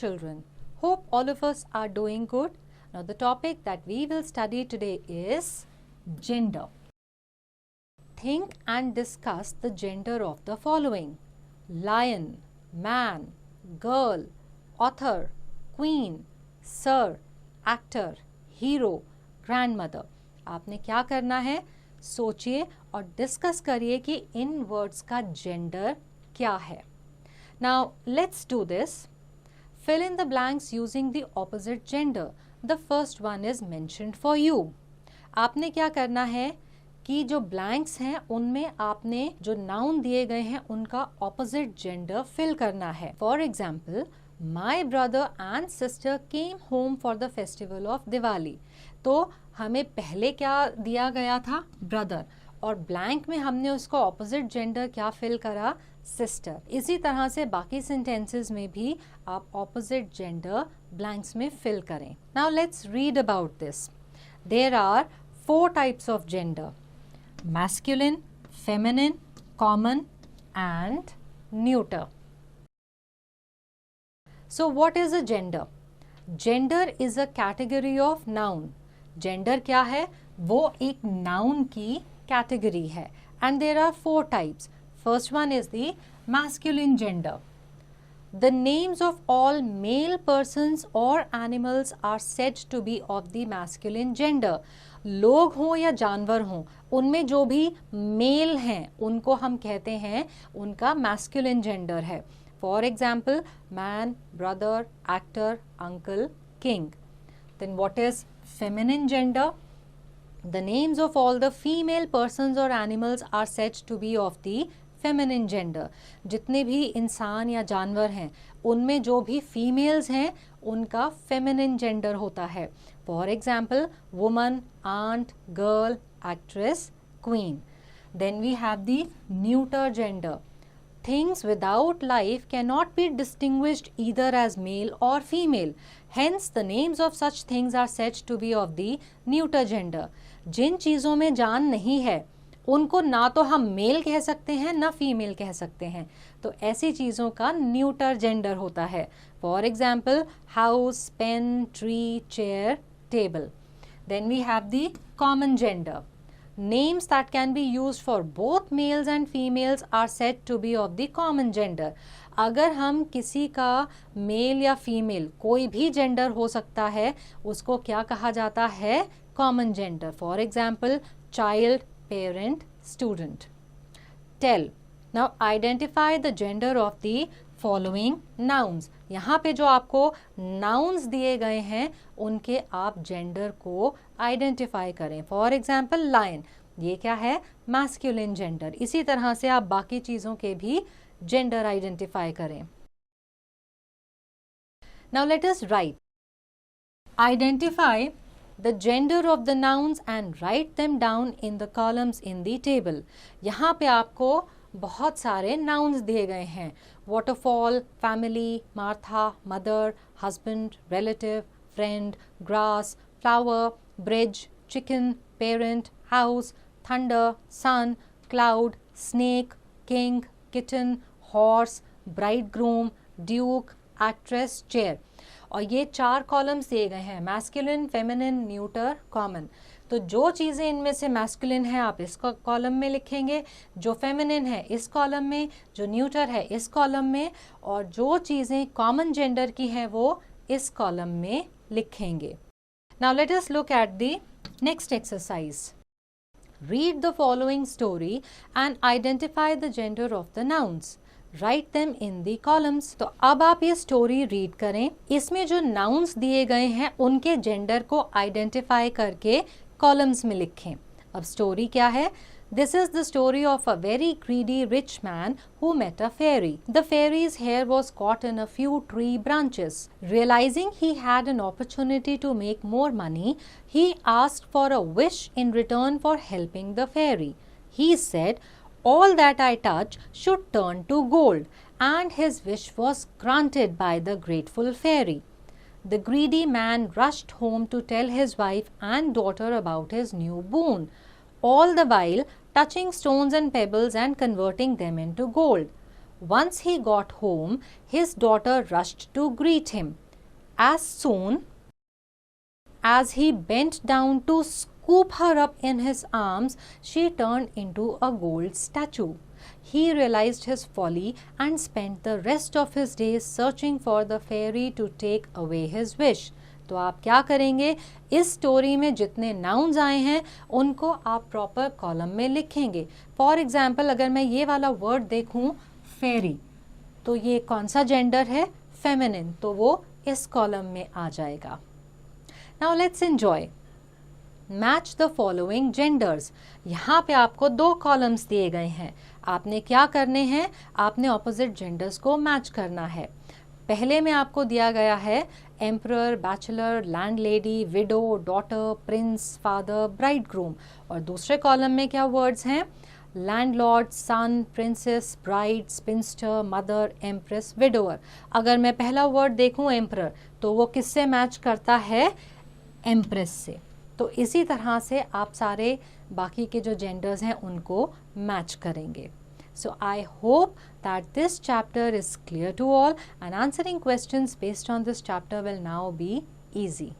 children. Hope all of us are doing good. Now the topic that we will study today is gender. Think and discuss the gender of the following: lion, man, girl, author, queen, sir, actor, hero, grandmother. आपने क्या करना है, सोचिए और discuss करिए कि इन words का gender क्या है. Now let's do this. Fill in the blanks using the opposite gender. The first one is mentioned for you. आपने क्या करना है कि जो ब्लैंक्स हैं उनमें आपने जो नाउन दिए गए हैं उनका ऑपोजिट जेंडर फिल करना है. For example, my brother and sister came home for the festival of Diwali. तो हमें पहले क्या दिया गया था, ब्रदर, और ब्लैंक में हमने उसको ऑपोजिट जेंडर क्या फिल करा, सिस्टर. इसी तरह से बाकी सेंटेंसेस में भी आप ऑपोजिट जेंडर ब्लैंक्स में फिल करें. Now let's read about this. There are 4 types of gender: masculine, feminine, common and neuter. So what is a gender? Gender is a category of noun. Gender क्या है, वो एक noun की category है. And there are 4 types. First one is the masculine gender. The names of all male persons or animals are said to be of the masculine gender. लोग हों या जानवर हों, उनमें जो भी मेल हैं उनको हम कहते हैं उनका masculine gender है. For example, man, brother, actor, uncle, king. Then what is feminine gender? The names of all the female persons or animals are said to be of the feminine gender. जितने भी इंसान या जानवर हैं उनमें जो भी females हैं उनका feminine gender होता है. For example, woman, aunt, girl, actress, queen. Then we have the neuter gender. Things without life cannot be distinguished either as male or female. Hence, the names of such things are said to be of the neuter gender. जिन चीज़ों में जान नहीं है उनको ना तो हम mail कह सकते हैं ना फीमेल कह सकते हैं, तो ऐसी चीज़ों का न्यूटर जेंडर होता है. For example, house, pen, tree, chair, table. Then we have the common gender. Names that can be used for both males and females are said to be of the common gender. अगर हम किसी का mail या female कोई भी gender हो सकता है उसको क्या कहा जाता है, common gender. For example, child, parent, student. Tell. Now identify the gender of the following nouns. यहाँ पे जो आपको nouns दिए गए हैं उनके आप जेंडर को आइडेंटिफाई करें. फॉर एग्जाम्पल, lion, ये क्या है, masculine gender. इसी तरह से आप बाकी चीज़ों के भी जेंडर आइडेंटिफाई करें. Now let us write. Identify the gender of the nouns and write them down in the columns in the table. यहाँ पे आपको बहुत सारे nouns दिए गए हैं. waterfall, family, Martha, mother, husband, relative, friend, grass, flower, bridge, chicken, parent, house, thunder, sun, cloud, snake, king, kitten, horse, bridegroom, duke, actress, chair. और ये 4 कॉलम्स दिए गए हैं, मैस्कुलिन, फेमिनिन, न्यूटर, कॉमन. तो जो चीज़ें इनमें से मैस्कुलिन है आप इस कॉलम में लिखेंगे, जो फेमिनिन है इस कॉलम में, जो न्यूटर है इस कॉलम में, और जो चीज़ें कॉमन जेंडर की हैं वो इस कॉलम में लिखेंगे. Now let us look at the next exercise. Read the following story and identify the gender of the nouns. Write them in the columns. तो अब आप ये स्टोरी रीड करें. इसमें जो नाउन्स दिए गए हैं उनके जेंडर को आइडेंटिफाई करके कॉलम्स में लिखें. अब स्टोरी क्या है? This is the story of a very greedy rich man who met a fairy. The fairy's hair was caught in a few tree branches. Realizing he had an opportunity to make more money, he asked for a wish in return for helping the fairy. He said, all that I touch should turn to gold, and his wish was granted by the grateful fairy. The greedy man rushed home to tell his wife and daughter about his new boon, all the while touching stones and pebbles and converting them into gold. Once he got home, his daughter rushed to greet him. As soon as he bent down to scoop her up in his arms, she turned into a gold statue. He realized his folly and spent the rest of his days searching for the fairy to take away his wish. तो आप क्या करेंगे, इस story में जितने nouns आए हैं उनको आप प्रॉपर कॉलम में लिखेंगे. फॉर एग्जाम्पल अगर मैं ये वाला वर्ड देखूं फेरी, तो ये कौन सा जेंडर है, फेमिनिन, तो वो इस कॉलम में आ जाएगा. Now let's enjoy. Match the following genders. यहाँ पे आपको 2 कॉलम्स दिए गए हैं. आपने क्या करने हैं, आपने ऑपोजिट जेंडर्स को मैच करना है. पहले में आपको दिया गया है emperor, bachelor, landlady, widow, daughter, prince, father, bride groom. और दूसरे कॉलम में क्या वर्ड्स हैं, landlord, son, princess, bride, spinster, mother, empress, widower. अगर मैं पहला वर्ड देखूं एम्परर, तो वो किससे मैच करता है, एम्प्रेस से. तो इसी तरह से आप सारे बाकी के जो जेंडर्स हैं उनको मैच करेंगे. So I hope that this chapter is clear to all, and answering questions based on this chapter will now be easy.